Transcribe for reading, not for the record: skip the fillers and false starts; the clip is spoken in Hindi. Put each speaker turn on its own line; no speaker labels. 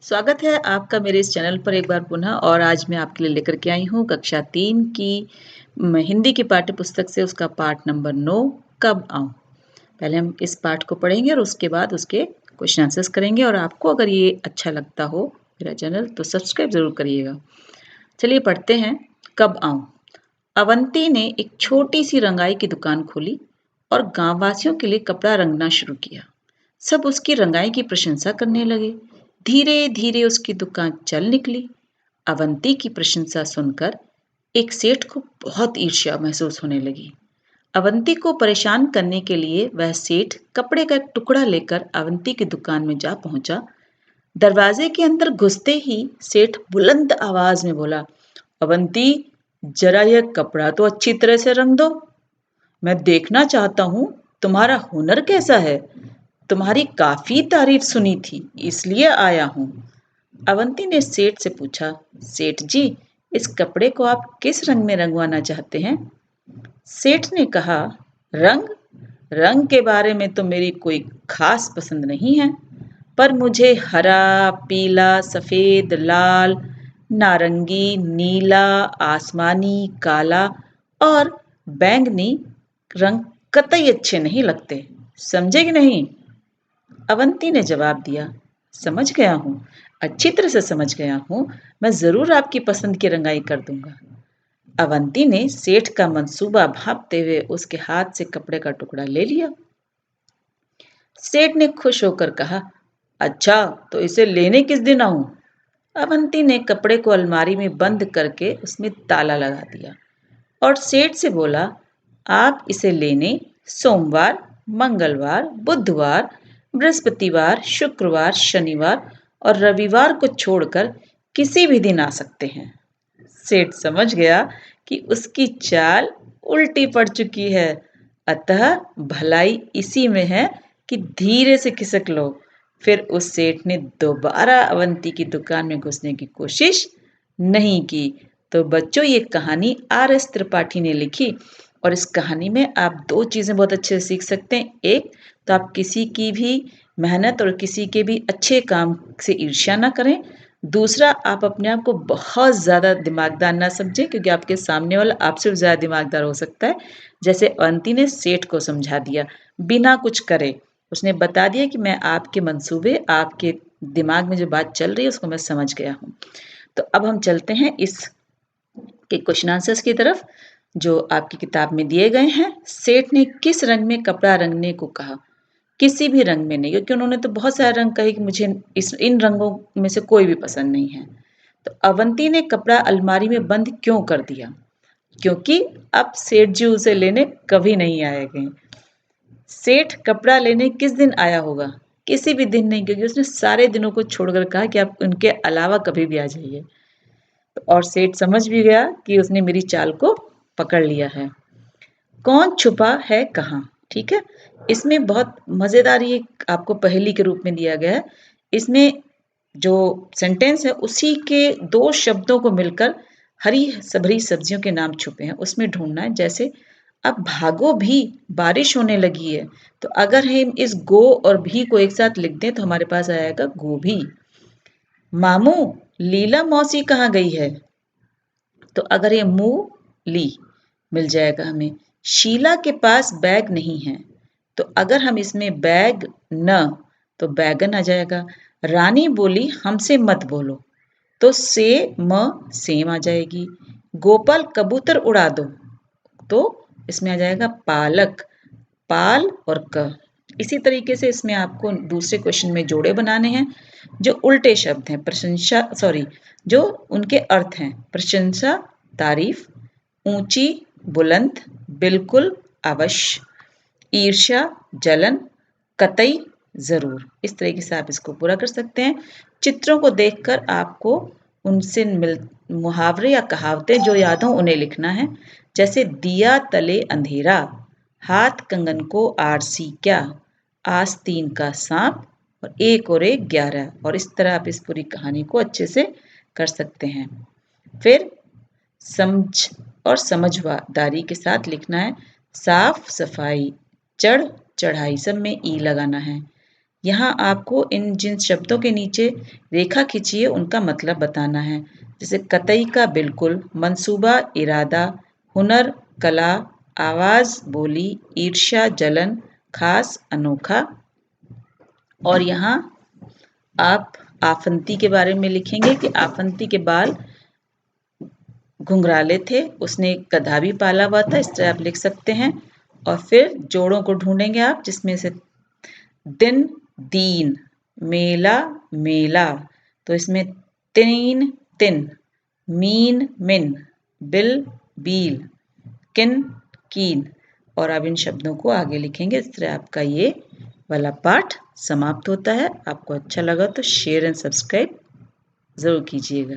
स्वागत है आपका मेरे इस चैनल पर एक बार पुनः। और आज मैं आपके लिए लेकर के आई हूँ कक्षा 3 की हिंदी की पाठ्य पुस्तक से उसका पाठ नंबर 9 कब आऊँ। पहले हम इस पाठ को पढ़ेंगे और उसके बाद उसके क्वेश्चन आंसर्स करेंगे। और आपको अगर ये अच्छा लगता हो मेरा चैनल तो सब्सक्राइब ज़रूर करिएगा। चलिए पढ़ते हैं। कब आऊँ। अवंती ने एक छोटी सी रंगाई की दुकान खोली और गांव वासियों के लिए कपड़ा रंगना शुरू किया। सब उसकी रंगाई की प्रशंसा करने लगे। धीरे धीरे उसकी दुकान चल निकली। अवंती की प्रशंसा सुनकर एक सेठ को बहुत ईर्ष्या महसूस होने लगी। अवंती को परेशान करने के लिए वह सेठ कपड़े का एक टुकड़ा लेकर अवंती की दुकान में जा पहुंचा। दरवाजे के अंदर घुसते ही सेठ बुलंद आवाज में बोला, अवंती, जरा यह कपड़ा तो अच्छी तरह से रंग दो। मैं देखना चाहता हूँ तुम्हारा हुनर कैसा है। तुम्हारी काफी तारीफ सुनी थी, इसलिए आया हूँ। अवंती ने सेठ से पूछा, सेठ जी, इस कपड़े को आप किस रंग में रंगवाना चाहते हैं। सेठ ने कहा, रंग रंग के बारे में तो मेरी कोई खास पसंद नहीं है, पर मुझे हरा, पीला, सफेद, लाल, नारंगी, नीला, आसमानी, काला और बैंगनी रंग कतई अच्छे नहीं लगते। समझे कि नहीं। अवंती ने जवाब दिया, समझ गया हूँ, अच्छी तरह से समझ गया हूँ। मैं जरूर आपकी पसंद की रंगाई कर दूंगा। अवंती ने सेठ का मंसूबा भांपते हुए उसके हाथ से कपड़े का टुकड़ा ले लिया। सेठ ने खुश होकर कहा, अच्छा, तो इसे लेने किस दिन आऊं। अवंती ने कपड़े को अलमारी में बंद करके उसमें ताला लगा दिया और सेठ से बोला, आप इसे लेने सोमवार, मंगलवार, बुधवार, बृहस्पतिवार, शुक्रवार, शनिवार और रविवार को छोड़कर किसी भी दिन आ सकते हैं। सेठ समझ गया कि उसकी चाल उल्टी पड़ चुकी है, अतः भलाई इसी में है कि धीरे से खिसक लो। फिर उस सेठ ने दोबारा अवंती की दुकान में घुसने की कोशिश नहीं की। तो बच्चों, ये कहानी R.S. त्रिपाठी ने लिखी और इस कहानी में आप दो चीजें बहुत अच्छे से सीख सकते हैं। एक तो आप किसी की भी मेहनत और किसी के भी अच्छे काम से ईर्ष्या ना करें। दूसरा, आप अपने आप को बहुत ज्यादा दिमागदार ना समझें, क्योंकि आपके सामने वाला आपसे भी ज्यादा दिमागदार हो सकता है। जैसे अवंती ने सेठ को समझा दिया बिना कुछ करे। उसने बता दिया कि मैं आपके मंसूबे, आपके दिमाग में जो बात चल रही है उसको मैं समझ गया हूँ। तो अब हम चलते हैं इस के क्वेश्चन आंसर्स की तरफ जो आपकी किताब में दिए गए हैं। सेठ ने किस रंग में कपड़ा रंगने को कहा। किसी भी रंग में नहीं, क्योंकि उन्होंने तो बहुत सारे रंग कहे कि मुझे इन रंगों में से कोई भी पसंद नहीं है। तो अवंती ने कपड़ा अलमारी में बंद क्यों कर दिया, क्योंकि अब सेठ जी उसे लेने कभी नहीं आएंगे। सेठ कपड़ा लेने किस दिन आया होगा, किसी भी दिन नहीं, क्योंकि उसने सारे दिनों को छोड़कर कहा कि आप उनके अलावा कभी भी आ जाइए। और सेठ समझ भी गया कि उसने मेरी चाल को पकड़ लिया है। कौन छुपा है कहाँ। ठीक है, इसमें बहुत मजेदार ये आपको पहेली के रूप में दिया गया है। इसमें जो सेंटेंस है उसी के दो शब्दों को मिलकर हरी भरी सब्जियों के नाम छुपे हैं, उसमें ढूंढना है। जैसे अब भागो भी, बारिश होने लगी है। तो अगर हम इस गो और भी को एक साथ लिख दें तो हमारे पास आएगा गोभी। मामू, लीला मौसी कहाँ गई है। तो अगर ये मुंह ली मिल जाएगा हमें। शीला के पास बैग नहीं है। तो अगर हम इसमें बैग न, तो बैगन आ जाएगा। रानी बोली हमसे मत बोलो, तो से म सेम आ जाएगी। गोपाल कबूतर उड़ा दो, तो इसमें आ जाएगा पालक, पाल और क। इसी तरीके से इसमें आपको दूसरे क्वेश्चन में जोड़े बनाने हैं जो उल्टे शब्द हैं। प्रशंसा, सॉरी, जो उनके अर्थ हैं। प्रशंसा, तारीफ, ऊंची, बुलंद, बिल्कुल, अवश्य, ईर्ष्या, जलन, कतई, जरूर। इस तरीके से आप इसको पूरा कर सकते हैं। चित्रों को देखकर आपको उनसे मुहावरे या कहावतें जो याद हो उन्हें लिखना है। जैसे दिया तले अंधेरा, हाथ कंगन को आरसी क्या, आस्तीन का सांप और एक और एक 11। और इस तरह आप इस पूरी कहानी को अच्छे से कर सकते हैं। फिर समझ और समझदारी के साथ लिखना है। साफ सफाई, चढ़ चढ़ाई सब में ई लगाना है। यहाँ आपको इन जिन शब्दों के नीचे रेखा खींची है उनका मतलब बताना है। जैसे कतई का बिल्कुल, मंसूबा इरादा, हुनर कला, आवाज बोली, ईर्ष्या जलन, खास अनोखा। और यहाँ आप आफंती के बारे में लिखेंगे कि आफंती के बाल घुंघराले थे, उसने एक गधा भी पाला हुआ था, इस तरह आप लिख सकते हैं। और फिर जोड़ों को ढूंढेंगे आप, जिसमें से दिन दीन, मेला मेला, तो इसमें तीन तिन, मीन मिन, बिल बील, किन कीन। और अब इन शब्दों को आगे लिखेंगे। इस तरह आपका ये वाला पाठ समाप्त होता है। आपको अच्छा लगा तो शेयर एंड सब्सक्राइब जरूर कीजिएगा।